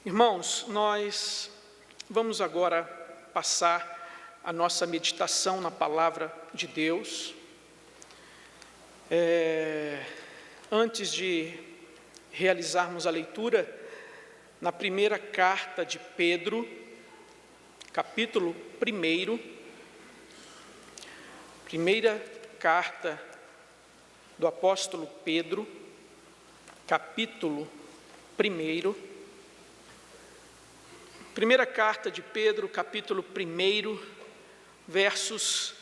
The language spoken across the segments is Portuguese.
Irmãos, nós vamos agora passar a nossa meditação na palavra de Deus. Antes de realizarmos a leitura, na primeira carta de Pedro, capítulo 1, primeira carta do apóstolo Pedro, capítulo 1, primeira carta de Pedro, capítulo 1, versos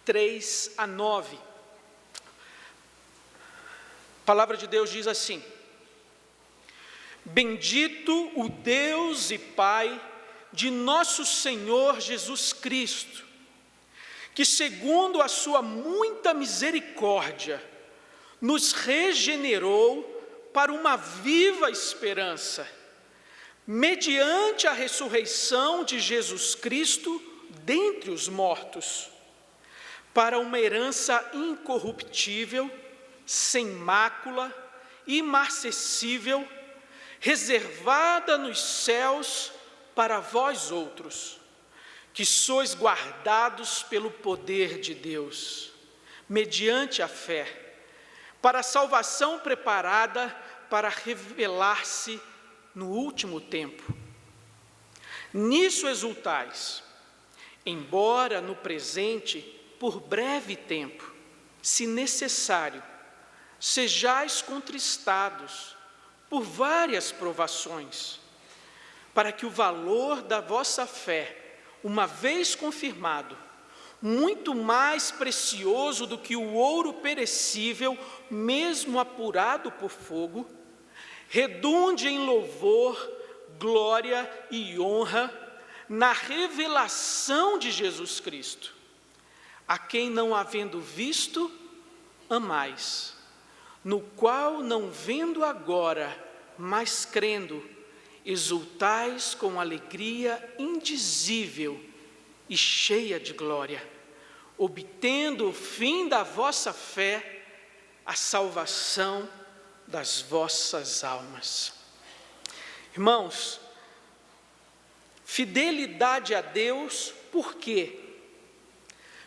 3 a 9. A palavra de Deus diz assim: Bendito o Deus e Pai de nosso Senhor Jesus Cristo, que segundo a sua muita misericórdia, nos regenerou para uma viva esperança, mediante a ressurreição de Jesus Cristo dentre os mortos, para uma herança incorruptível, sem mácula, imarcessível, reservada nos céus para vós outros, que sois guardados pelo poder de Deus, mediante a fé, para a salvação preparada para revelar-se no último tempo. Nisso exultais, embora no presente, por breve tempo, se necessário, sejais contristados por várias provações, para que o valor da vossa fé, uma vez confirmado, muito mais precioso do que o ouro perecível, mesmo apurado por fogo, redunde em louvor, glória e honra na revelação de Jesus Cristo, a quem não havendo visto, amais, no qual não vendo agora, mas crendo, exultais com alegria indizível e cheia de glória, obtendo o fim da vossa fé, a salvação das vossas almas. Irmãos, fidelidade a Deus, por quê?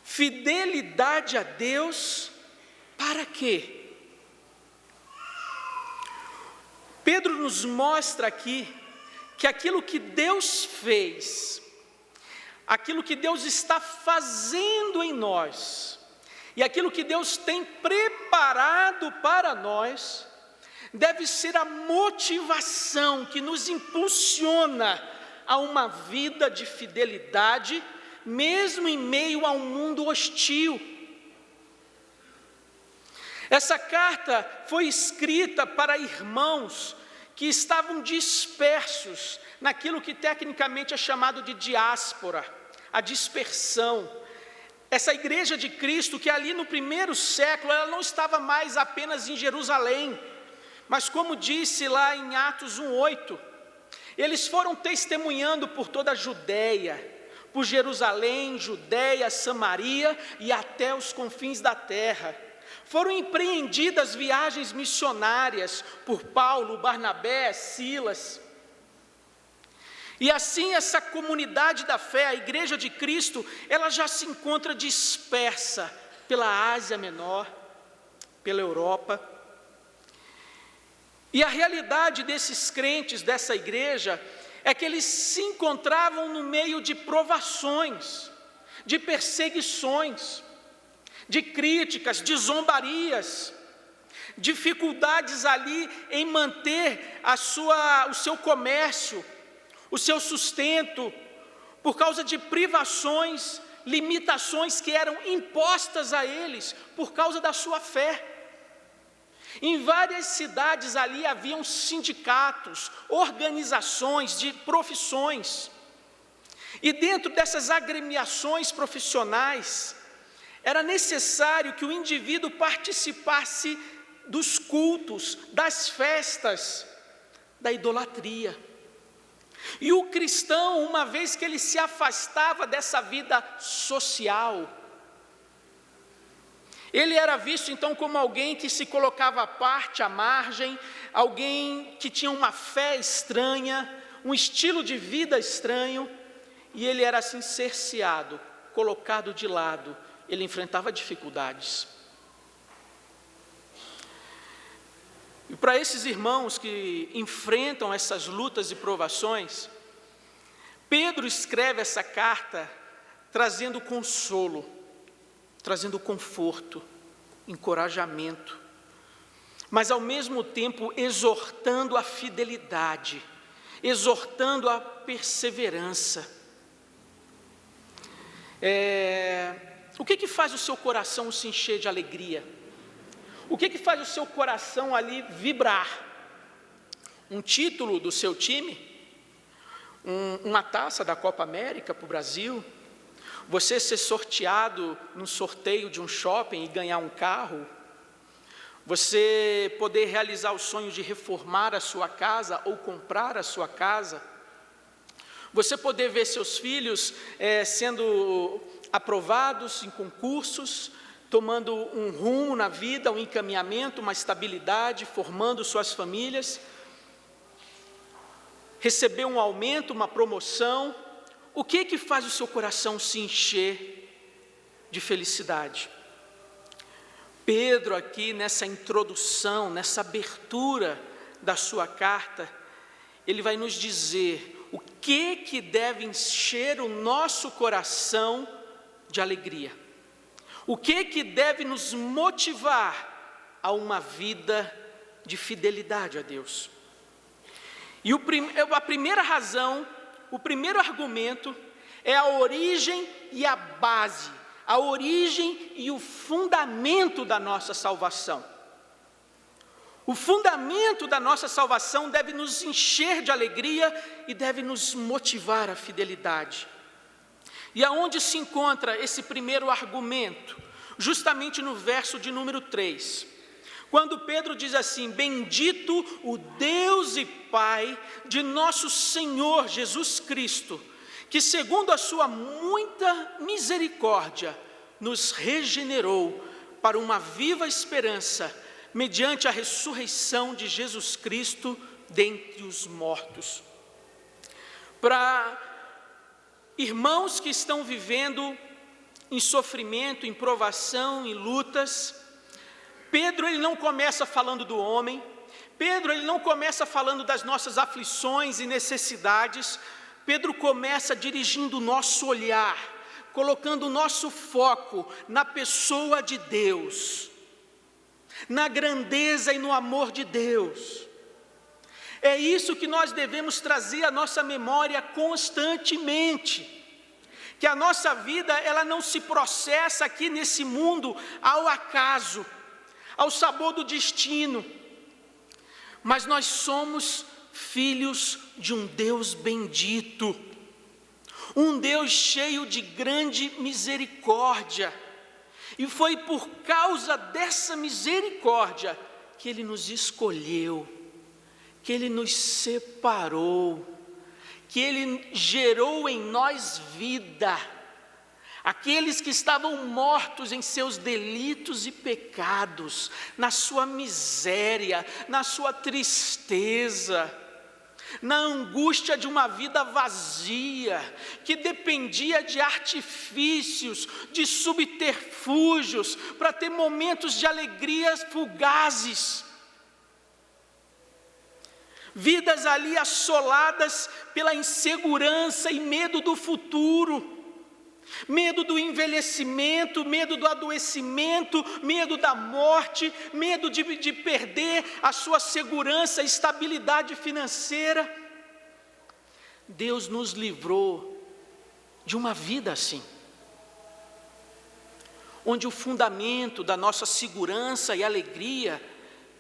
Fidelidade a Deus, para quê? Pedro nos mostra aqui que aquilo que Deus fez, aquilo que Deus está fazendo em nós, e aquilo que Deus tem preparado para nós, deve ser a motivação que nos impulsiona a uma vida de fidelidade, mesmo em meio a um mundo hostil. Essa carta foi escrita para irmãos que estavam dispersos naquilo que tecnicamente é chamado de diáspora, a dispersão. Essa igreja de Cristo, que ali no primeiro século, ela não estava mais apenas em Jerusalém, mas como disse lá em Atos 1:8, eles foram testemunhando por toda a Judéia, por Jerusalém, Judéia, Samaria e até os confins da terra. Foram empreendidas viagens missionárias por Paulo, Barnabé, Silas. E assim essa comunidade da fé, a igreja de Cristo, ela já se encontra dispersa pela Ásia Menor, pela Europa. E a realidade desses crentes, dessa igreja, é que eles se encontravam no meio de provações, de perseguições, de críticas, de zombarias, dificuldades ali em manter o seu comércio, o seu sustento, por causa de privações, limitações que eram impostas a eles por causa da sua fé. Em várias cidades ali haviam sindicatos, organizações de profissões, e dentro dessas agremiações profissionais, era necessário que o indivíduo participasse dos cultos, das festas, da idolatria. E o cristão, uma vez que ele se afastava dessa vida social, ele era visto então como alguém que se colocava à parte, à margem, alguém que tinha uma fé estranha, um estilo de vida estranho, e ele era assim cerceado, colocado de lado, ele enfrentava dificuldades. E para esses irmãos que enfrentam essas lutas e provações, Pedro escreve essa carta trazendo consolo, trazendo conforto, encorajamento, mas ao mesmo tempo exortando a fidelidade, exortando a perseverança. O que faz o seu coração se encher de alegria? O que faz o seu coração ali vibrar? Um título do seu time? Uma taça da Copa América para o Brasil? Você ser sorteado num sorteio de um shopping e ganhar um carro? Você poder realizar o sonho de reformar a sua casa ou comprar a sua casa? Você poder ver seus filhos sendo aprovados em concursos, tomando um rumo na vida, um encaminhamento, uma estabilidade, formando suas famílias, receber um aumento, uma promoção. O que faz o seu coração se encher de felicidade? Pedro aqui nessa introdução, nessa abertura da sua carta, ele vai nos dizer o que deve encher o nosso coração de alegria. O que deve nos motivar a uma vida de fidelidade a Deus. E a primeira razão, o primeiro argumento é a origem e a base, a origem e o fundamento da nossa salvação. O fundamento da nossa salvação deve nos encher de alegria e deve nos motivar à fidelidade. E aonde se encontra esse primeiro argumento? Justamente no verso de número 3. Quando Pedro diz assim: bendito o Deus e Pai de nosso Senhor Jesus Cristo, que segundo a sua muita misericórdia, nos regenerou para uma viva esperança, mediante a ressurreição de Jesus Cristo dentre os mortos. Para irmãos que estão vivendo em sofrimento, em provação, em lutas, Pedro ele não começa falando do homem, Pedro ele não começa falando das nossas aflições e necessidades, Pedro começa dirigindo o nosso olhar, colocando o nosso foco na pessoa de Deus, na grandeza e no amor de Deus. É isso que nós devemos trazer à nossa memória constantemente, que a nossa vida ela não se processa aqui nesse mundo ao acaso, ao sabor do destino, mas nós somos filhos de um Deus bendito, um Deus cheio de grande misericórdia, e foi por causa dessa misericórdia que Ele nos escolheu, que Ele nos separou, que Ele gerou em nós vida. Aqueles que estavam mortos em seus delitos e pecados, na sua miséria, na sua tristeza, na angústia de uma vida vazia, que dependia de artifícios, de subterfúgios, para ter momentos de alegria fugazes. Vidas ali assoladas pela insegurança e medo do futuro, medo do envelhecimento, medo do adoecimento, medo da morte, medo de perder a sua segurança e estabilidade financeira. Deus nos livrou de uma vida assim, onde o fundamento da nossa segurança e alegria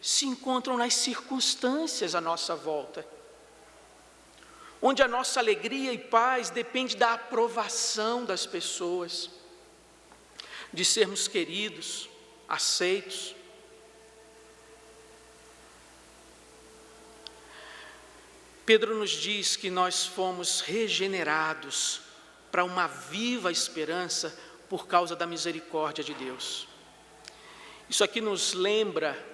se encontram nas circunstâncias à nossa volta, onde a nossa alegria e paz depende da aprovação das pessoas, de sermos queridos, aceitos. Pedro nos diz que nós fomos regenerados para uma viva esperança por causa da misericórdia de Deus. Isso aqui nos lembra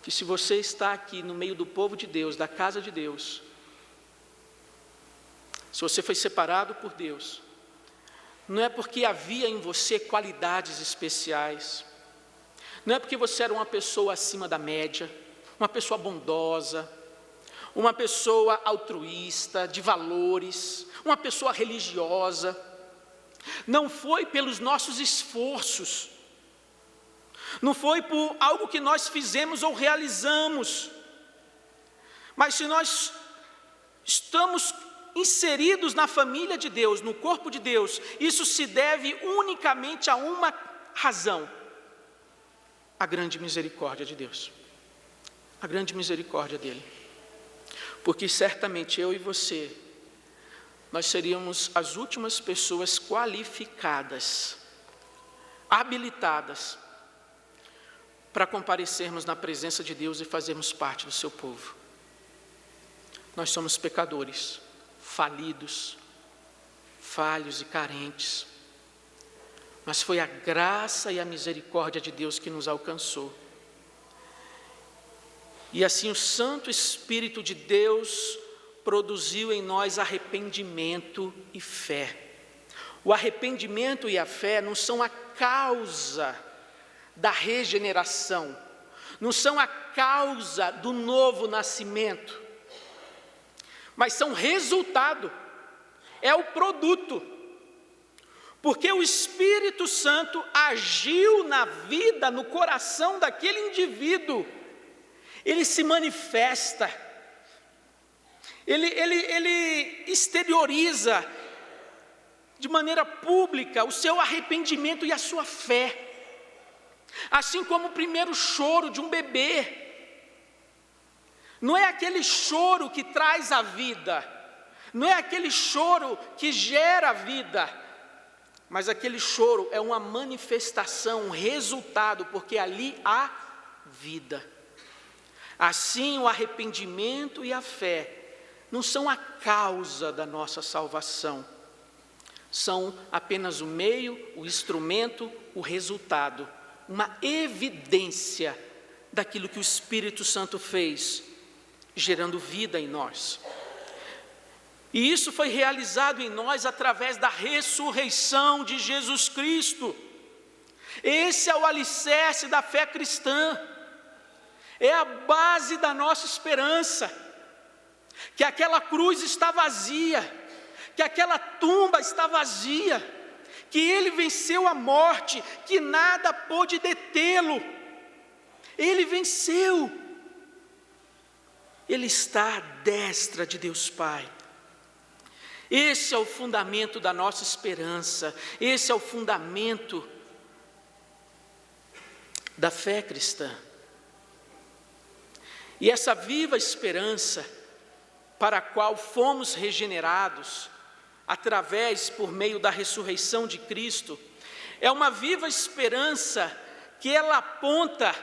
que se você está aqui no meio do povo de Deus, da casa de Deus, Se você foi separado por Deus, não é porque havia em você qualidades especiais, não é porque você era uma pessoa acima da média, uma pessoa bondosa, uma pessoa altruísta, de valores, uma pessoa religiosa. Não foi pelos nossos esforços, não foi por algo que nós fizemos ou realizamos, mas se nós estamos inseridos na família de Deus, no corpo de Deus, isso se deve unicamente a uma razão: a grande misericórdia de Deus, a grande misericórdia dele. Porque certamente eu e você, nós seríamos as últimas pessoas qualificadas, habilitadas, para comparecermos na presença de Deus e fazermos parte do seu povo. Nós somos pecadores, falidos, falhos e carentes, mas foi a graça e a misericórdia de Deus que nos alcançou. E assim o Santo Espírito de Deus produziu em nós arrependimento e fé. O arrependimento e a fé não são a causa da regeneração, não são a causa do novo nascimento, mas são resultado, é o produto, porque o Espírito Santo agiu na vida, no coração daquele indivíduo, ele se manifesta, ele exterioriza de maneira pública o seu arrependimento e a sua fé, assim como o primeiro choro de um bebê. Não é aquele choro que traz a vida, não é aquele choro que gera a vida, mas aquele choro é uma manifestação, um resultado, porque ali há vida. Assim, o arrependimento e a fé não são a causa da nossa salvação, são apenas o meio, o instrumento, o resultado, uma evidência daquilo que o Espírito Santo fez, gerando vida em nós. E isso foi realizado em nós através da ressurreição de Jesus Cristo. Esse é o alicerce da fé cristã, é a base da nossa esperança, que aquela cruz está vazia, que aquela tumba está vazia, que ele venceu a morte, que nada pôde detê-lo, ele venceu, ele está à destra de Deus Pai. Esse é o fundamento da nossa esperança, esse é o fundamento da fé cristã. E essa viva esperança para a qual fomos regenerados, por meio da ressurreição de Cristo, é uma viva esperança que ela aponta,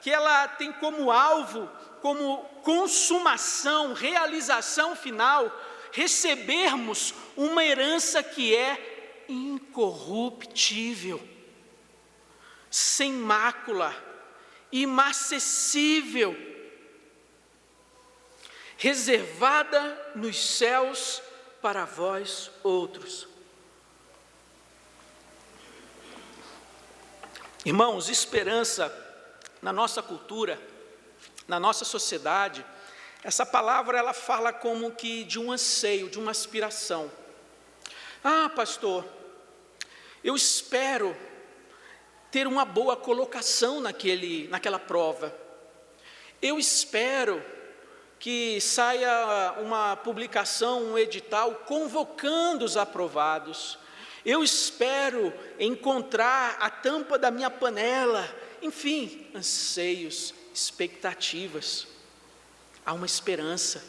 que ela tem como alvo, como consumação, realização final, recebermos uma herança que é incorruptível, sem mácula, imacessível, reservada nos céus para vós outros. Irmãos, esperança na nossa cultura, na nossa sociedade, essa palavra ela fala como que de um anseio, de uma aspiração. Ah, pastor, eu espero ter uma boa colocação naquela prova. Eu espero que saia uma publicação, um edital, convocando os aprovados. Eu espero encontrar a tampa da minha panela. Enfim, anseios, expectativas. Há uma esperança.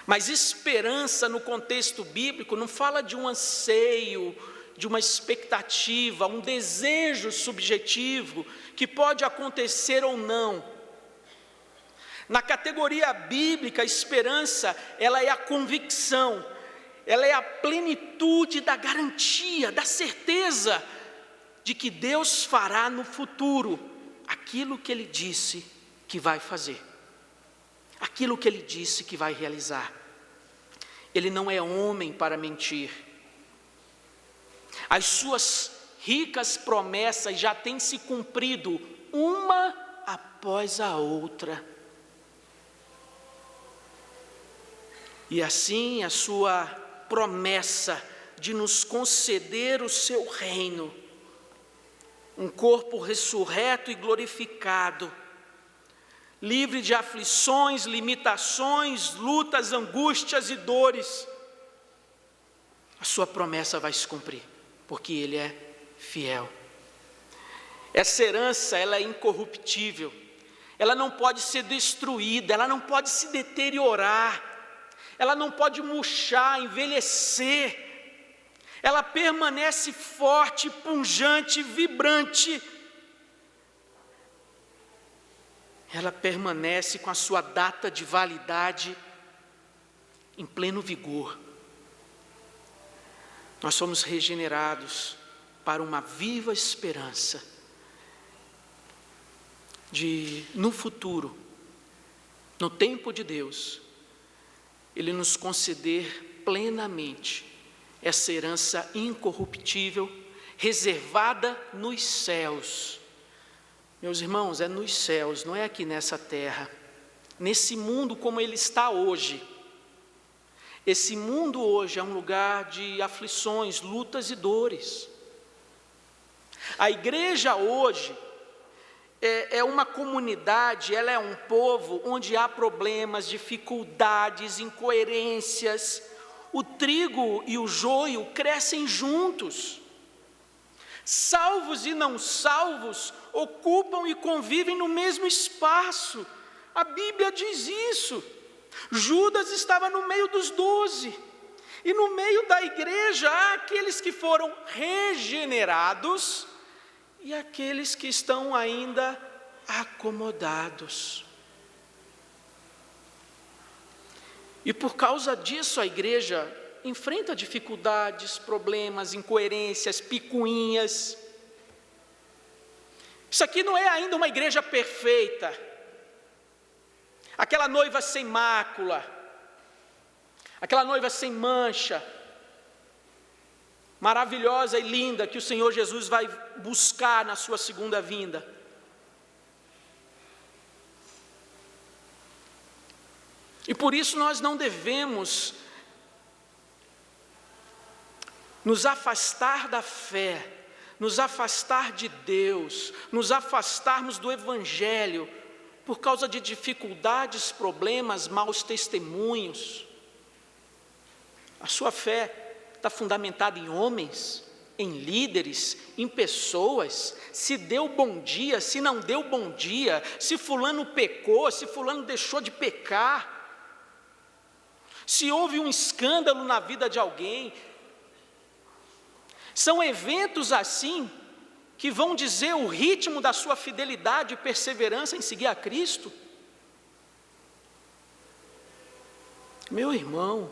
Mas esperança no contexto bíblico não fala de um anseio, de uma expectativa, um desejo subjetivo que pode acontecer ou não. Na categoria bíblica, a esperança, ela é a convicção, ela é a plenitude da garantia, da certeza de que Deus fará no futuro aquilo que Ele disse que vai fazer, aquilo que Ele disse que vai realizar. Ele não é homem para mentir. As suas ricas promessas já têm se cumprido uma após a outra. E assim a sua promessa de nos conceder o seu reino, um corpo ressurreto e glorificado, livre de aflições, limitações, lutas, angústias e dores, a sua promessa vai se cumprir, porque Ele é fiel. Essa herança, ela é incorruptível, ela não pode ser destruída, ela não pode se deteriorar, ela não pode murchar, envelhecer, ela permanece forte, pungente, vibrante. Ela permanece com a sua data de validade em pleno vigor. Nós somos regenerados para uma viva esperança de, no futuro, no tempo de Deus, Ele nos conceder plenamente essa herança incorruptível, reservada nos céus. Meus irmãos, é nos céus, não é aqui nessa terra, nesse mundo como ele está hoje. Esse mundo hoje é um lugar de aflições, lutas e dores. A igreja hoje é uma comunidade, ela é um povo onde há problemas, dificuldades, incoerências. O trigo e o joio crescem juntos. Salvos e não salvos ocupam e convivem no mesmo espaço. A Bíblia diz isso. Judas estava no meio dos 12. E no meio da igreja há aqueles que foram regenerados e aqueles que estão ainda acomodados. E por causa disso a igreja enfrenta dificuldades, problemas, incoerências, picuinhas. Isso aqui não é ainda uma igreja perfeita. Aquela noiva sem mácula, aquela noiva sem mancha, maravilhosa e linda que o Senhor Jesus vai buscar na sua segunda vinda. E por isso nós não devemos nos afastar da fé, nos afastar de Deus, nos afastarmos do Evangelho, por causa de dificuldades, problemas, maus testemunhos. A sua fé está fundamentada em homens, em líderes, em pessoas. Se deu bom dia, se não deu bom dia, se fulano pecou, se fulano deixou de pecar, se houve um escândalo na vida de alguém. São eventos assim que vão dizer o ritmo da sua fidelidade e perseverança em seguir a Cristo. Meu irmão,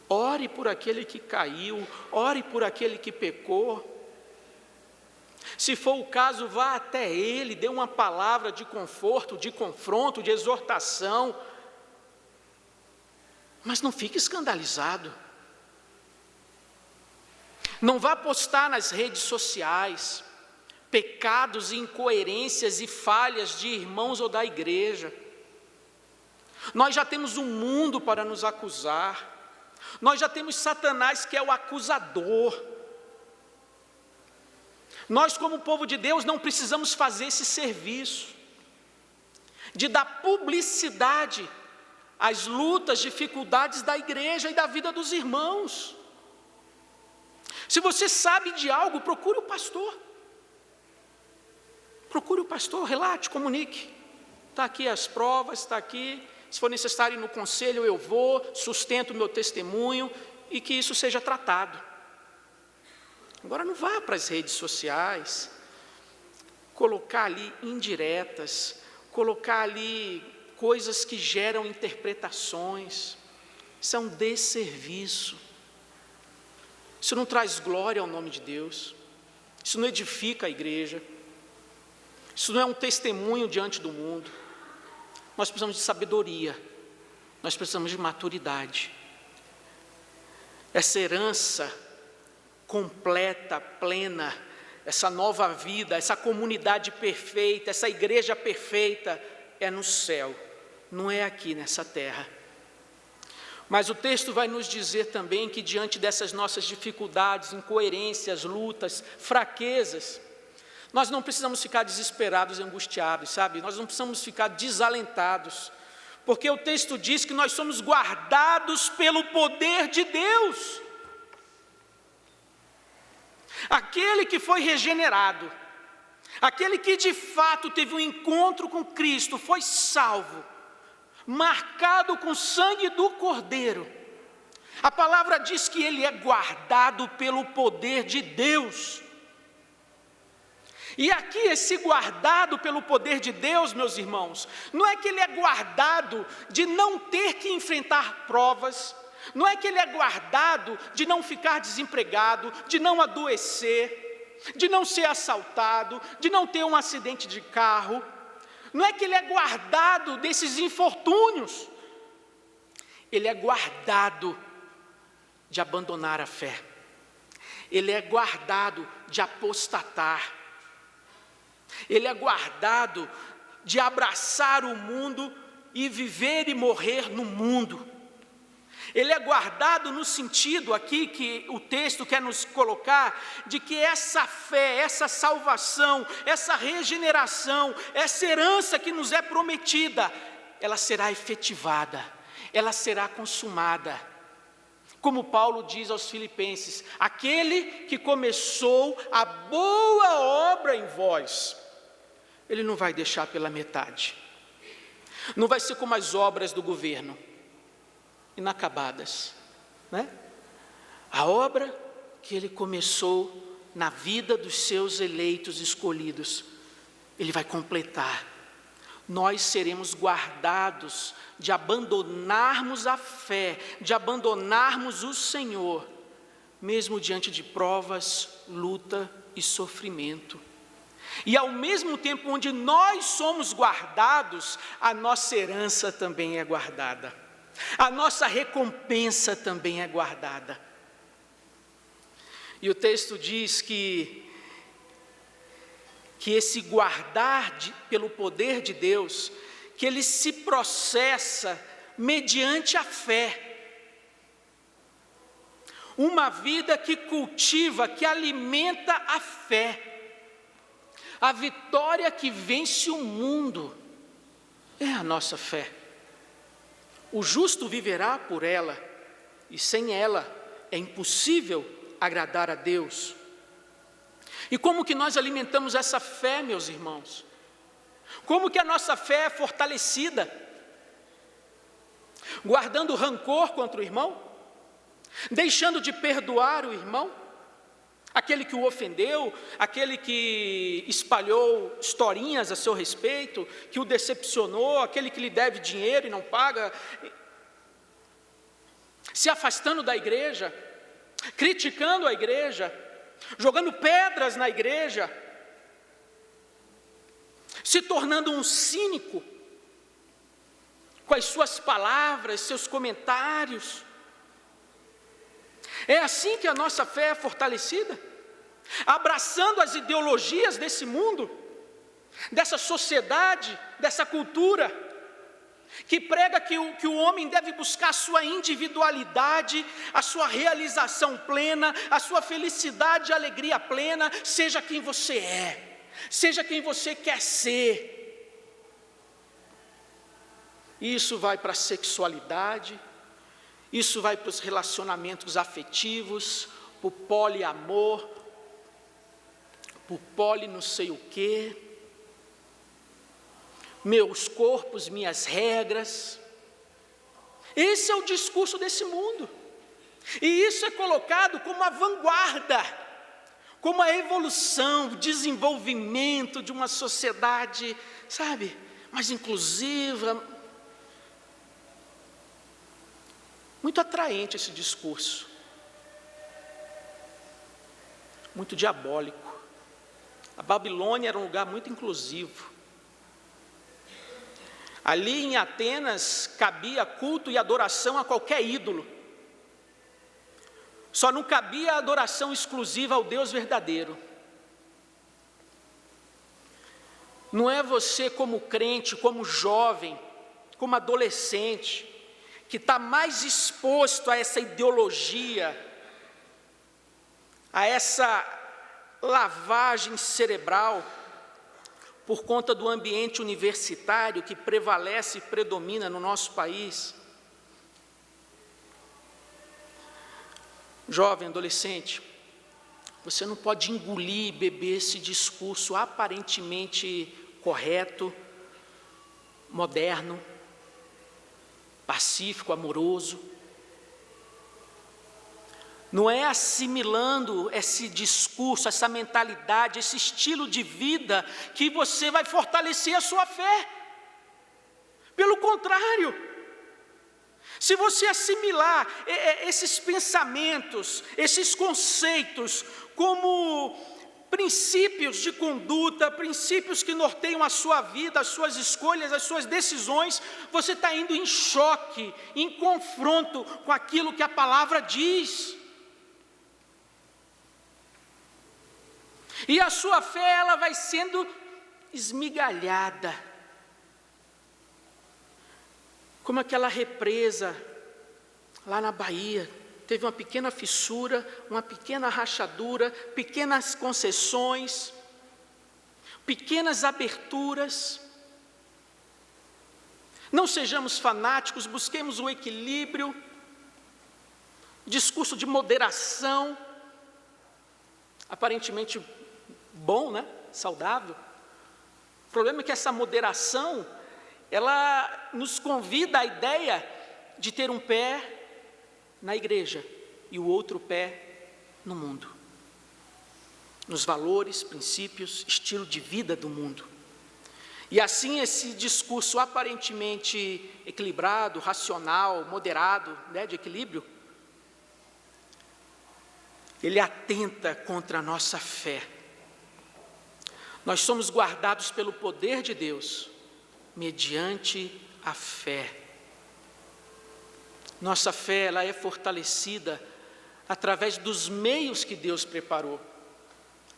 ore por aquele que caiu, ore por aquele que pecou. Se for o caso, vá até ele, dê uma palavra de conforto, de confronto, de exortação. Mas não fique escandalizado. Não vá postar nas redes sociais pecados, incoerências e falhas de irmãos ou da igreja. Nós já temos um mundo para nos acusar. Nós já temos Satanás, que é o acusador. Nós, como povo de Deus, não precisamos fazer esse serviço de dar publicidade às lutas, dificuldades da igreja e da vida dos irmãos. Se você sabe de algo, procure o pastor. Procure o pastor, relate, comunique. Está aqui as provas, está aqui. Se for necessário ir no conselho, eu vou, sustento o meu testemunho e que isso seja tratado. Agora não vá para as redes sociais, colocar ali indiretas, colocar ali coisas que geram interpretações. Isso é um desserviço. Isso não traz glória ao nome de Deus. Isso não edifica a igreja. Isso não é um testemunho diante do mundo. Nós precisamos de sabedoria. Nós precisamos de maturidade. essa herança completa, plena, essa nova vida, essa comunidade perfeita, essa igreja perfeita, é no céu, não é aqui nessa terra. Mas o texto vai nos dizer também que diante dessas nossas dificuldades, incoerências, lutas, fraquezas, nós não precisamos ficar desesperados e angustiados, sabe? Nós não precisamos ficar desalentados, porque o texto diz que nós somos guardados pelo poder de Deus. Aquele que foi regenerado, aquele que de fato teve um encontro com Cristo, foi salvo, marcado com o sangue do Cordeiro. A palavra diz que ele é guardado pelo poder de Deus. E aqui esse guardado pelo poder de Deus, meus irmãos, não é que ele é guardado de não ter que enfrentar provas, não é que ele é guardado de não ficar desempregado, de não adoecer, de não ser assaltado, de não ter um acidente de carro. Não é que ele é guardado desses infortúnios. Ele é guardado de abandonar a fé. Ele é guardado de apostatar. Ele é guardado de abraçar o mundo e viver e morrer no mundo. Ele é guardado no sentido aqui que o texto quer nos colocar, de que essa fé, essa salvação, essa regeneração, essa herança que nos é prometida, ela será efetivada, ela será consumada. Como Paulo diz aos Filipenses: aquele que começou a boa obra em vós, ele não vai deixar pela metade. Não vai ser como as obras do governo, inacabadas, né? A obra que ele começou na vida dos seus eleitos escolhidos, ele vai completar. Nós seremos guardados de abandonarmos a fé, de abandonarmos o Senhor, mesmo diante de provas, luta e sofrimento. E ao mesmo tempo onde nós somos guardados, a nossa herança também é guardada. A nossa recompensa também é guardada. E o texto diz que esse guardar pelo poder de Deus, que ele se processa mediante a fé. Uma vida que cultiva, que alimenta a fé. A vitória que vence o mundo é a nossa fé. O justo viverá por ela, e sem ela é impossível agradar a Deus. E como que nós alimentamos essa fé, meus irmãos? Como que a nossa fé é fortalecida? Guardando rancor contra o irmão? Deixando de perdoar o irmão? Aquele que o ofendeu, aquele que espalhou historinhas a seu respeito, que o decepcionou, aquele que lhe deve dinheiro e não paga, se afastando da igreja, criticando a igreja, jogando pedras na igreja, se tornando um cínico com as suas palavras, seus comentários. É assim que a nossa fé é fortalecida, abraçando as ideologias desse mundo, dessa sociedade, dessa cultura, que prega que o homem deve buscar a sua individualidade, a sua realização plena, a sua felicidade e alegria plena, seja quem você é, seja quem você quer ser. Isso vai para a sexualidade, isso vai para os relacionamentos afetivos, para o poliamor, para o poli não sei o quê, meus corpos, minhas regras. Esse é o discurso desse mundo, e isso é colocado como a vanguarda, como a evolução, o desenvolvimento de uma sociedade, sabe, mais inclusiva. Muito atraente esse discurso, muito diabólico. A Babilônia era um lugar muito inclusivo. Ali em Atenas cabia culto e adoração a qualquer ídolo. Só não cabia a adoração exclusiva ao Deus verdadeiro. Não é você como crente, como jovem, como adolescente, que está mais exposto a essa ideologia, a essa lavagem cerebral, por conta do ambiente universitário que prevalece e predomina no nosso país. Jovem, adolescente, você não pode engolir e beber esse discurso aparentemente correto, moderno, pacífico, amoroso. Não é assimilando esse discurso, essa mentalidade, esse estilo de vida que você vai fortalecer a sua fé. Pelo contrário, se você assimilar esses pensamentos, esses conceitos como princípios de conduta, princípios que norteiam a sua vida, as suas escolhas, as suas decisões, você está indo em choque, em confronto com aquilo que a palavra diz. E a sua fé, ela vai sendo esmigalhada, como aquela represa lá na Bahia, teve uma pequena fissura, uma pequena rachadura, pequenas concessões, pequenas aberturas. Não sejamos fanáticos, busquemos o equilíbrio, discurso de moderação, aparentemente bom, né? Saudável. O problema é que essa moderação, ela nos convida à ideia de ter um pé na igreja e o outro pé no mundo, nos valores, princípios, estilo de vida do mundo. E assim esse discurso aparentemente equilibrado, racional, moderado, né, de equilíbrio, ele atenta contra a nossa fé. Nós somos guardados pelo poder de Deus, mediante a fé. Nossa fé, ela é fortalecida através dos meios que Deus preparou.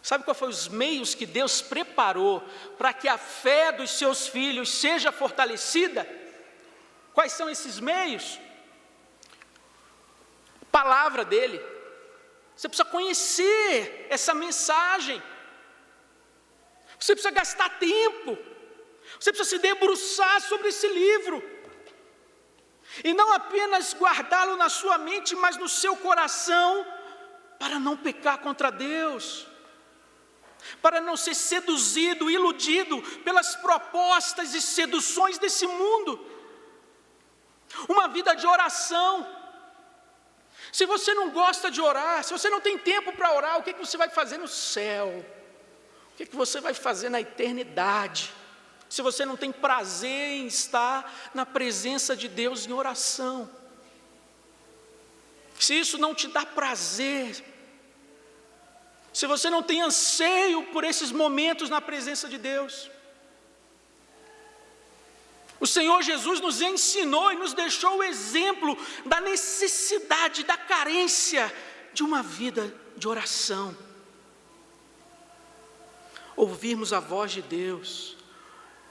Sabe qual foi os meios que Deus preparou para que a fé dos seus filhos seja fortalecida? Quais são esses meios? A palavra dele. Você precisa conhecer essa mensagem. Você precisa gastar tempo. Você precisa se debruçar sobre esse livro. E não apenas guardá-lo na sua mente, mas no seu coração, para não pecar contra Deus, para não ser seduzido, iludido pelas propostas e seduções desse mundo. Uma vida de oração. Se você não gosta de orar, se você não tem tempo para orar, o que você vai fazer no céu? O que você vai fazer na eternidade? Se você não tem prazer em estar na presença de Deus em oração, se isso não te dá prazer, se você não tem anseio por esses momentos na presença de Deus, o Senhor Jesus nos ensinou e nos deixou o exemplo da necessidade, da carência de uma vida de oração. Ouvirmos a voz de Deus,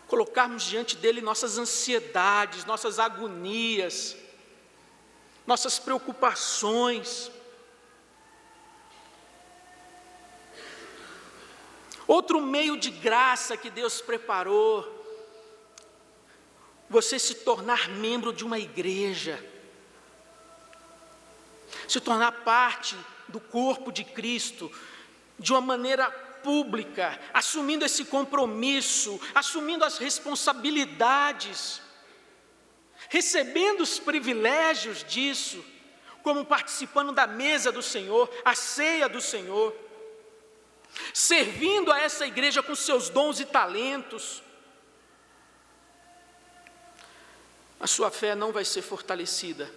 colocarmos diante dele nossas ansiedades, nossas agonias, nossas preocupações. Outro meio de graça que Deus preparou, você se tornar membro de uma igreja, se tornar parte do corpo de Cristo, de uma maneira pública, assumindo esse compromisso, assumindo as responsabilidades, recebendo os privilégios disso, como participando da mesa do Senhor, a ceia do Senhor, servindo a essa igreja com seus dons e talentos. A sua fé não vai ser fortalecida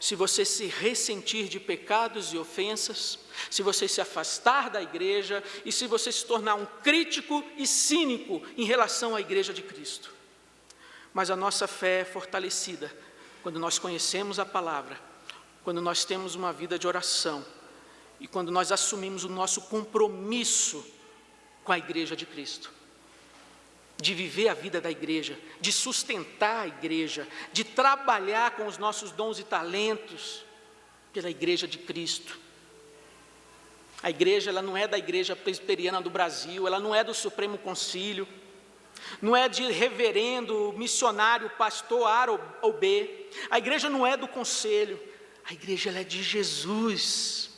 se você se ressentir de pecados e ofensas, se você se afastar da igreja e se você se tornar um crítico e cínico em relação à igreja de Cristo. Mas a nossa fé é fortalecida quando nós conhecemos a palavra, quando nós temos uma vida de oração e quando nós assumimos o nosso compromisso com a igreja de Cristo, de viver a vida da igreja, de sustentar a igreja, de trabalhar com os nossos dons e talentos pela igreja de Cristo. A igreja, ela não é da Igreja Presbiteriana do Brasil, ela não é do Supremo Concílio, não é de reverendo, missionário, pastor A ou B, a igreja não é do conselho, a igreja ela é de Jesus,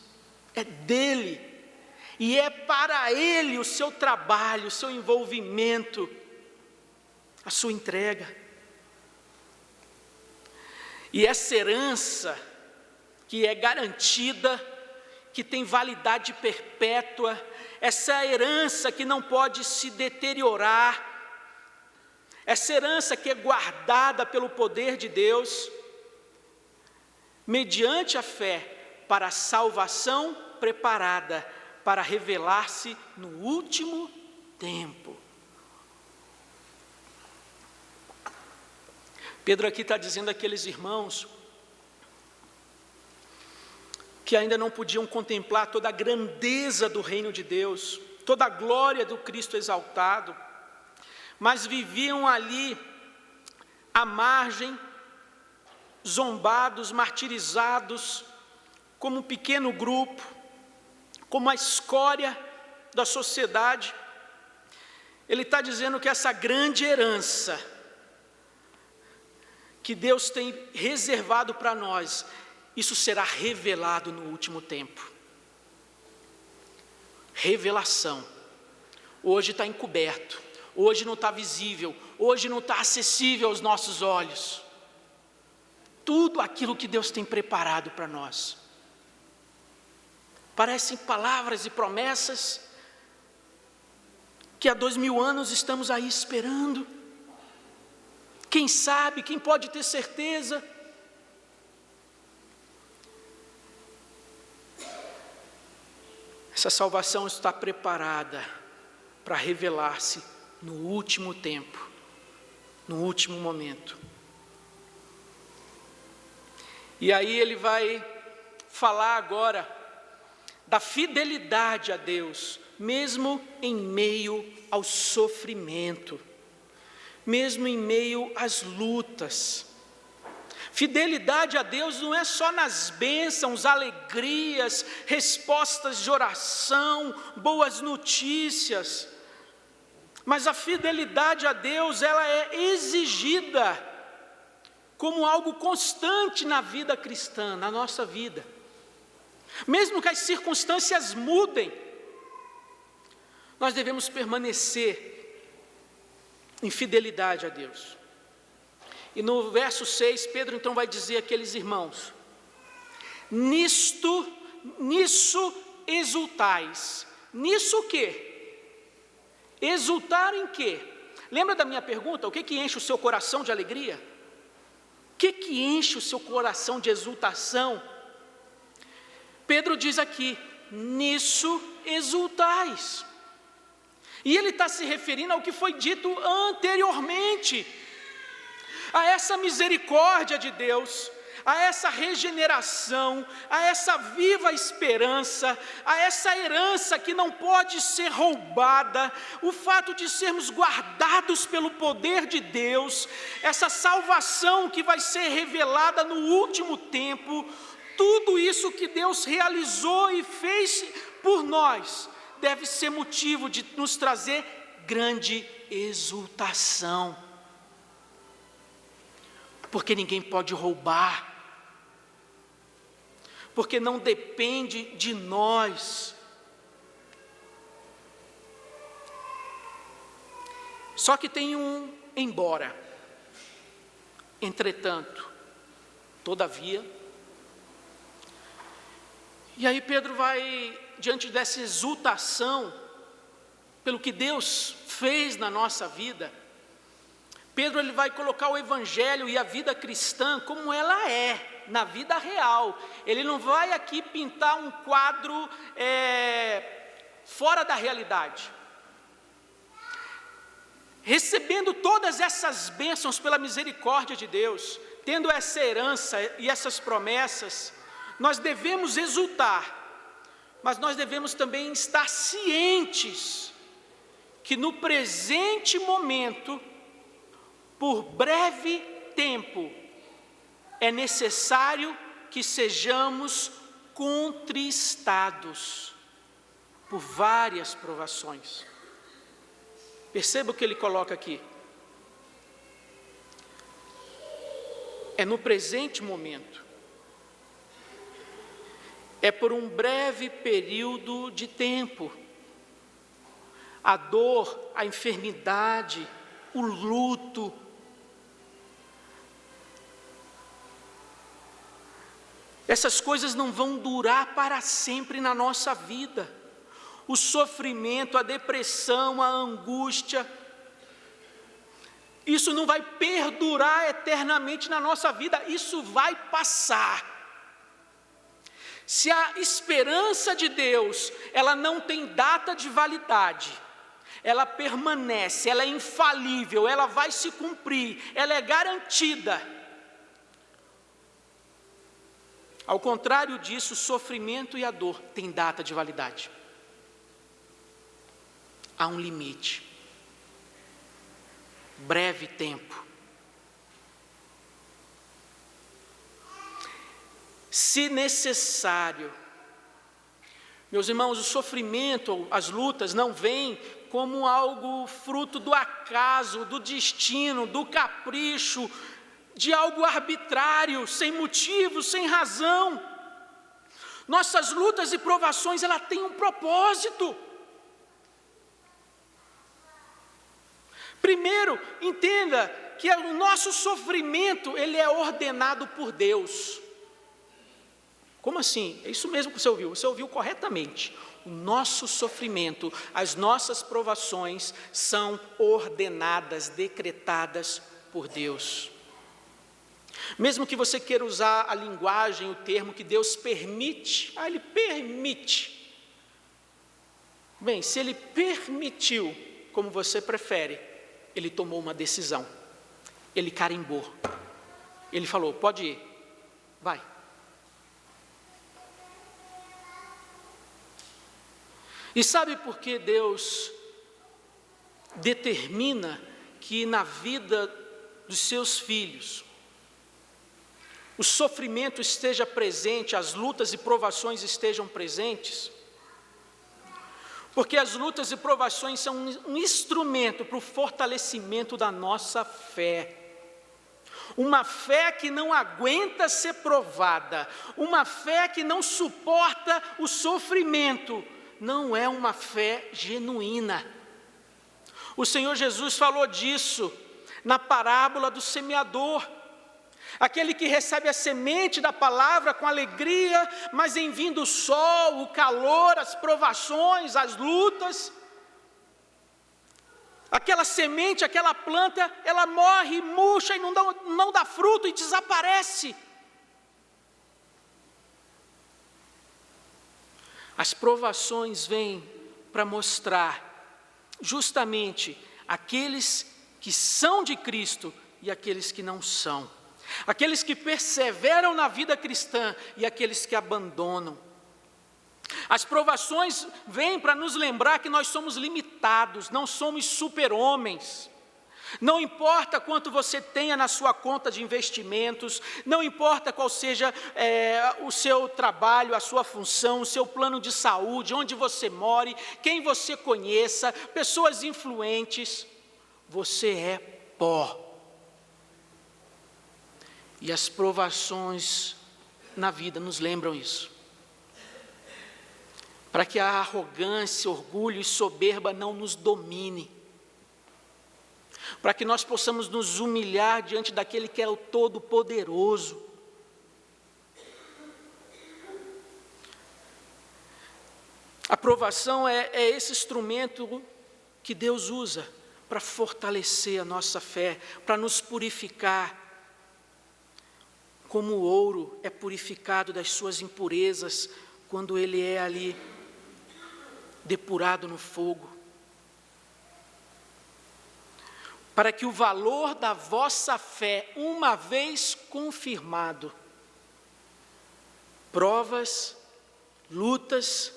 é dele, e é para ele o seu trabalho, o seu envolvimento, a sua entrega. E essa herança que é garantida, que tem validade perpétua, essa herança que não pode se deteriorar, essa herança que é guardada pelo poder de Deus, mediante a fé, para a salvação preparada, para revelar-se no último tempo. Pedro aqui está dizendo àqueles irmãos que ainda não podiam contemplar toda a grandeza do reino de Deus, toda a glória do Cristo exaltado, mas viviam ali à margem, zombados, martirizados, como um pequeno grupo, como a escória da sociedade. Ele está dizendo que essa grande herança que Deus tem reservado para nós, isso será revelado no último tempo. Revelação. Hoje está encoberto, hoje não está visível, hoje não está acessível aos nossos olhos. Tudo aquilo que Deus tem preparado para nós. Parecem palavras e promessas que há 2000 anos estamos aí esperando. Quem sabe, quem pode ter certeza? Essa salvação está preparada para revelar-se no último tempo, no último momento. E aí ele vai falar agora da fidelidade a Deus, mesmo em meio ao sofrimento, mesmo em meio às lutas. Fidelidade a Deus não é só nas bênçãos, alegrias, respostas de oração, boas notícias, mas a fidelidade a Deus, ela é exigida como algo constante na vida cristã, na nossa vida. Mesmo que as circunstâncias mudem, nós devemos permanecer em fidelidade a Deus. E no verso 6, Pedro então vai dizer àqueles irmãos: nisso exultais. Nisso o quê? Exultar em quê? Lembra da minha pergunta? O que enche o seu coração de alegria? O que enche o seu coração de exultação? Pedro diz aqui: nisso exultais. E ele está se referindo ao que foi dito anteriormente, a essa misericórdia de Deus, a essa regeneração, a essa viva esperança, a essa herança que não pode ser roubada, o fato de sermos guardados pelo poder de Deus, essa salvação que vai ser revelada no último tempo. Tudo isso que Deus realizou e fez por nós deve ser motivo de nos trazer grande exultação, porque ninguém pode roubar, porque não depende de nós. Só que tem um embora. Entretanto, todavia. E aí Pedro vai, diante dessa exultação, pelo que Deus fez na nossa vida, Pedro ele vai colocar o evangelho e a vida cristã como ela é, na vida real. Ele não vai aqui pintar um quadro fora da realidade. Recebendo todas essas bênçãos pela misericórdia de Deus, tendo essa herança e essas promessas, nós devemos exultar, mas nós devemos também estar cientes que no presente momento, por breve tempo, é necessário que sejamos contristados por várias provações. Perceba o que ele coloca aqui. É no presente momento. É por um breve período de tempo. A dor, a enfermidade, o luto, essas coisas não vão durar para sempre na nossa vida. O sofrimento, a depressão, a angústia, isso não vai perdurar eternamente na nossa vida, isso vai passar. Se a esperança de Deus, ela não tem data de validade, ela permanece, ela é infalível, ela vai se cumprir, ela é garantida. Ao contrário disso, o sofrimento e a dor têm data de validade. Há um limite. Breve tempo. Se necessário. Meus irmãos, o sofrimento, as lutas não vêm como algo fruto do acaso, do destino, do capricho, de algo arbitrário, sem motivo, sem razão. Nossas lutas e provações, ela tem um propósito. Primeiro, entenda que o nosso sofrimento, ele é ordenado por Deus. Como assim? É isso mesmo que você ouviu corretamente. O nosso sofrimento, as nossas provações são ordenadas, decretadas por Deus. Mesmo que você queira usar a linguagem, o termo que Deus permite, Ele permite. Bem, se Ele permitiu, como você prefere, Ele tomou uma decisão, Ele carimbou, Ele falou, pode ir, vai. E sabe por que Deus determina que na vida dos seus filhos, o sofrimento esteja presente, as lutas e provações estejam presentes? Porque as lutas e provações são um instrumento para o fortalecimento da nossa fé. Uma fé que não aguenta ser provada, uma fé que não suporta o sofrimento, não é uma fé genuína. O Senhor Jesus falou disso na parábola do semeador. Aquele que recebe a semente da palavra com alegria, mas em vindo o sol, o calor, as provações, as lutas, aquela semente, aquela planta, ela morre, murcha e não dá fruto e desaparece. As provações vêm para mostrar justamente aqueles que são de Cristo e aqueles que não são. Aqueles que perseveram na vida cristã e aqueles que abandonam. As provações vêm para nos lembrar que nós somos limitados, não somos super-homens. Não importa quanto você tenha na sua conta de investimentos, não importa qual seja o seu trabalho, a sua função, o seu plano de saúde, onde você more, quem você conheça, pessoas influentes, você é pó. E as provações na vida nos lembram isso. Para que a arrogância, orgulho e soberba não nos domine. Para que nós possamos nos humilhar diante daquele que é o Todo-Poderoso. A provação é esse instrumento que Deus usa para fortalecer a nossa fé, para nos purificar. Como o ouro é purificado das suas impurezas quando ele é ali depurado no fogo. Para que o valor da vossa fé, uma vez confirmado, provas, lutas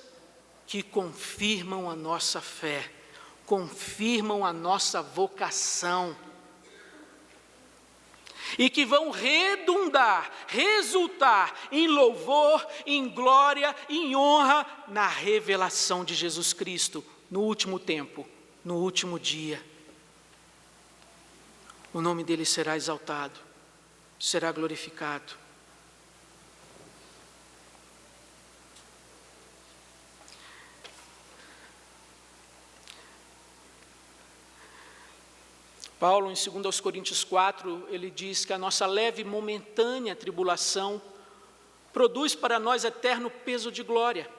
que confirmam a nossa fé, confirmam a nossa vocação, e que vão resultar em louvor, em glória, em honra, na revelação de Jesus Cristo, no último tempo, no último dia. O nome dele será exaltado, será glorificado. Paulo, em 2 Coríntios 4, ele diz que a nossa leve e momentânea tribulação produz para nós eterno peso de glória,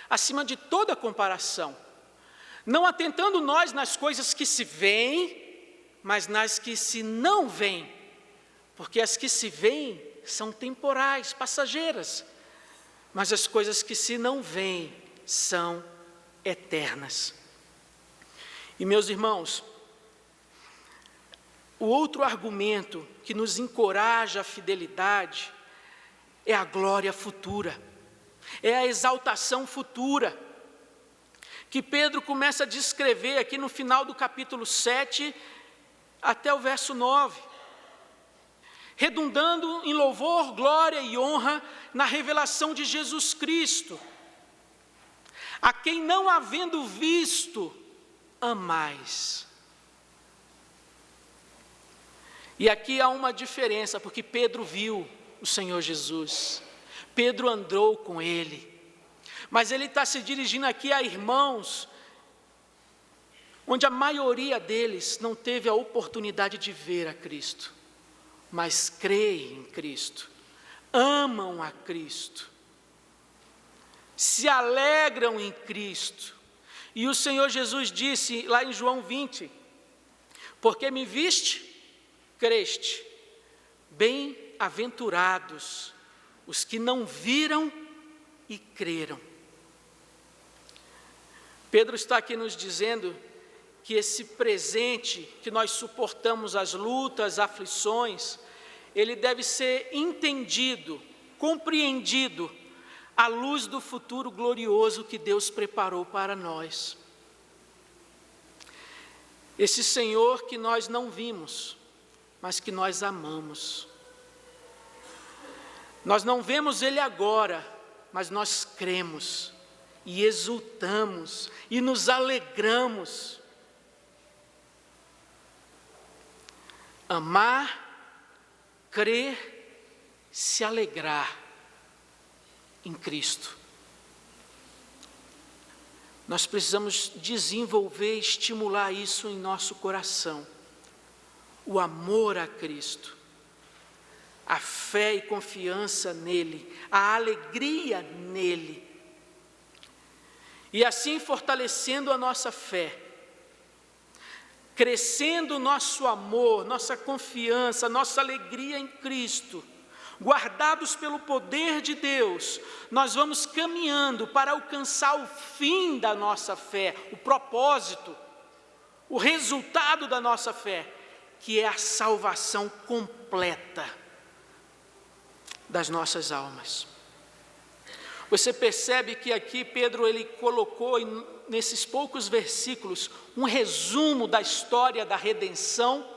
acima de toda comparação, não atentando nós nas coisas que se veem, mas nas que se não veem, porque as que se veem são temporais, passageiras, mas as coisas que se não veem são eternas. E meus irmãos, o outro argumento que nos encoraja à fidelidade é a glória futura, é a exaltação futura, que Pedro começa a descrever aqui no final do capítulo 7 até o verso 9, redundando em louvor, glória e honra na revelação de Jesus Cristo, a quem não havendo visto, amais. E aqui há uma diferença, porque Pedro viu o Senhor Jesus, Pedro andou com ele, mas ele está se dirigindo aqui a irmãos, onde a maioria deles não teve a oportunidade de ver a Cristo, mas creem em Cristo, amam a Cristo, se alegram em Cristo. E o Senhor Jesus disse lá em João 20, porque me viste, creste, bem-aventurados os que não viram e creram. Pedro está aqui nos dizendo que esse presente que nós suportamos, as lutas, aflições, ele deve ser entendido, compreendido, à luz do futuro glorioso que Deus preparou para nós. Esse Senhor que nós não vimos, mas que nós amamos. Nós não vemos Ele agora, mas nós cremos, e exultamos, e nos alegramos. Amar, crer, se alegrar em Cristo. Nós precisamos desenvolver, estimular isso em nosso coração. O amor a Cristo, a fé e confiança nele, a alegria nele. E assim fortalecendo a nossa fé, crescendo o nosso amor, nossa confiança, nossa alegria em Cristo, guardados pelo poder de Deus, nós vamos caminhando para alcançar o fim da nossa fé, o propósito, o resultado da nossa fé, que é a salvação completa das nossas almas. Você percebe que aqui Pedro ele colocou nesses poucos versículos um resumo da história da redenção.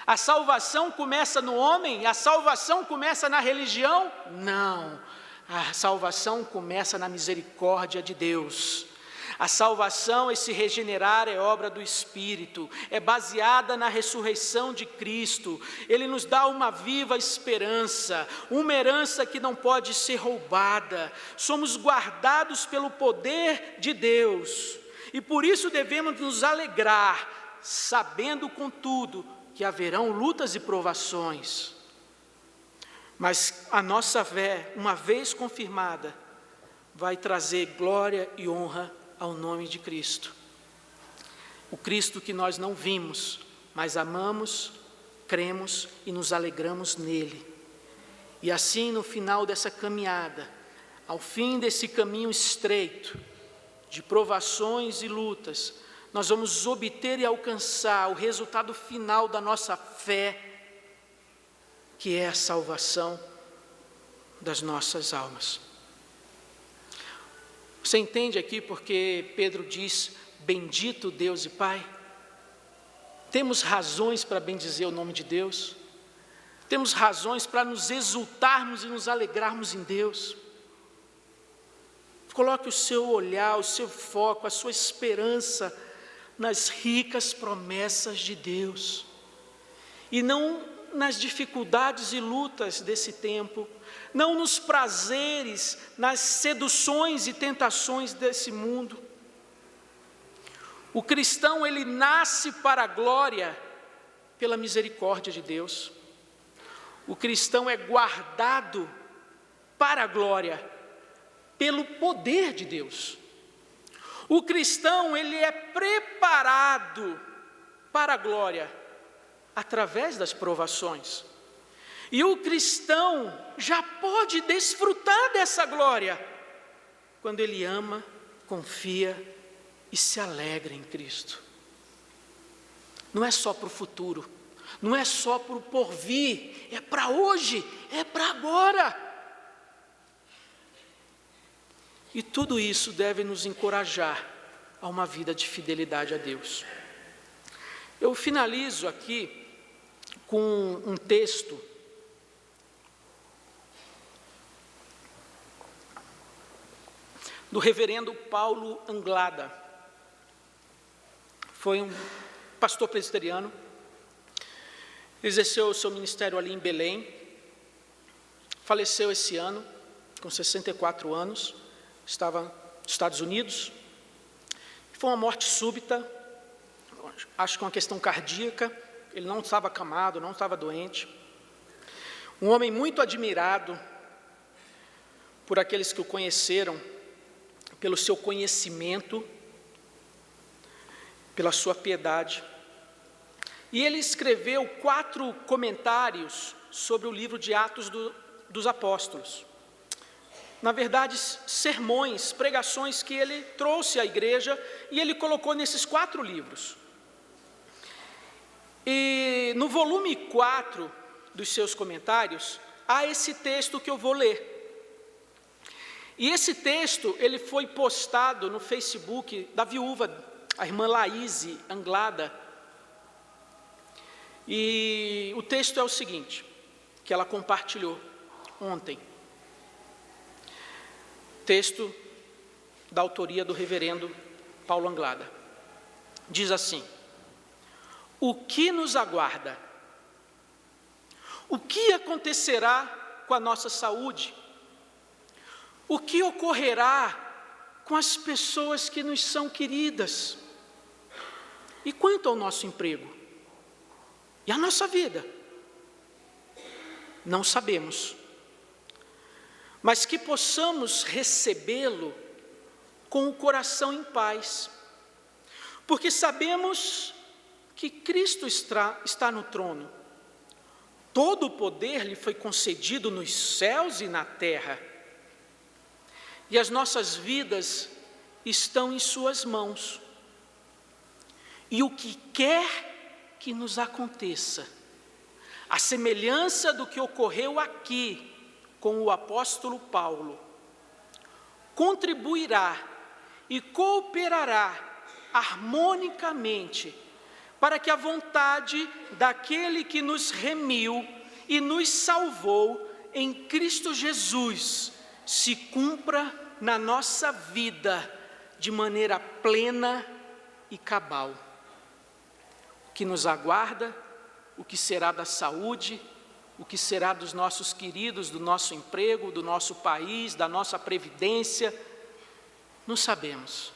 A salvação começa no homem? A salvação começa na religião? Não, a salvação começa na misericórdia de Deus. A salvação, esse regenerar, é obra do Espírito, é baseada na ressurreição de Cristo. Ele nos dá uma viva esperança, uma herança que não pode ser roubada. Somos guardados pelo poder de Deus, e por isso devemos nos alegrar, sabendo, contudo, que haverão lutas e provações. Mas a nossa fé, uma vez confirmada, vai trazer glória e honra ao nome de Cristo. O Cristo que nós não vimos, mas amamos, cremos e nos alegramos nele. E assim, no final dessa caminhada, ao fim desse caminho estreito, de provações e lutas, nós vamos obter e alcançar o resultado final da nossa fé, que é a salvação, das nossas almas. Você entende aqui porque Pedro diz: bendito Deus e Pai? Temos razões para bendizer o nome de Deus, temos razões para nos exultarmos e nos alegrarmos em Deus. Coloque o seu olhar, o seu foco, a sua esperança nas ricas promessas de Deus, e não nas dificuldades e lutas desse tempo, não nos prazeres, nas seduções e tentações desse mundo. O cristão, ele nasce para a glória pela misericórdia de Deus. O cristão é guardado para a glória pelo poder de Deus. O cristão, ele é preparado para a glória através das provações. E o cristão já pode desfrutar dessa glória quando ele ama, confia e se alegra em Cristo. Não é só para o futuro, não é só para o porvir, é para hoje, é para agora. E tudo isso deve nos encorajar a uma vida de fidelidade a Deus. Eu finalizo aqui com um texto do reverendo Paulo Anglada. Foi um pastor presbiteriano, exerceu o seu ministério ali em Belém, faleceu esse ano, com 64 anos, estava nos Estados Unidos. Foi uma morte súbita, acho que uma questão cardíaca, ele não estava acamado, não estava doente. Um homem muito admirado por aqueles que o conheceram, pelo seu conhecimento, pela sua piedade. E ele escreveu 4 comentários sobre o livro de Atos dos Apóstolos. Na verdade, sermões, pregações que ele trouxe à igreja e ele colocou nesses 4 livros. E no volume 4 dos seus comentários, há esse texto que eu vou ler. E esse texto, ele foi postado no Facebook da viúva, a irmã Laíse Anglada. E o texto é o seguinte, que ela compartilhou ontem. Texto da autoria do reverendo Paulo Anglada. Diz assim: o que nos aguarda? O que acontecerá com a nossa saúde? O que ocorrerá com as pessoas que nos são queridas? E quanto ao nosso emprego? E a nossa vida? Não sabemos. Mas que possamos recebê-lo com o coração em paz, porque sabemos que Cristo está no trono. Todo o poder lhe foi concedido nos céus e na terra. E as nossas vidas estão em suas mãos. E o que quer que nos aconteça, a semelhança do que ocorreu aqui com o apóstolo Paulo, contribuirá e cooperará harmonicamente para que a vontade daquele que nos remiu e nos salvou em Cristo Jesus se cumpra na nossa vida de maneira plena e cabal. O que nos aguarda, o que será da saúde, o que será dos nossos queridos, do nosso emprego, do nosso país, da nossa previdência, não sabemos.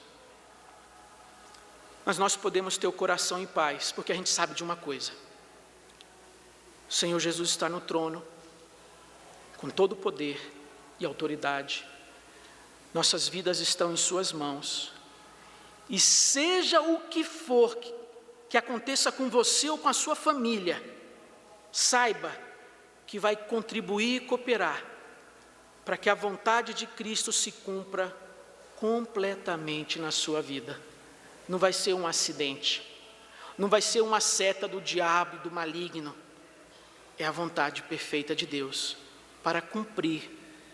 Mas nós podemos ter o coração em paz, porque a gente sabe de uma coisa: o Senhor Jesus está no trono, com todo o poder e autoridade. Nossas vidas estão em suas mãos, e seja o que for que aconteça com você ou com a sua família, saiba que vai contribuir e cooperar para que a vontade de Cristo se cumpra completamente na sua vida. Não vai ser um acidente, não vai ser uma seta do diabo e do maligno, é a vontade perfeita de Deus para cumprir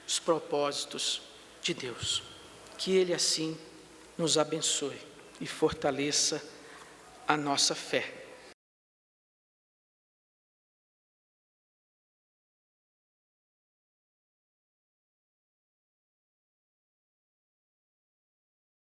os propósitos de Deus. Que Ele assim nos abençoe e fortaleça a nossa fé.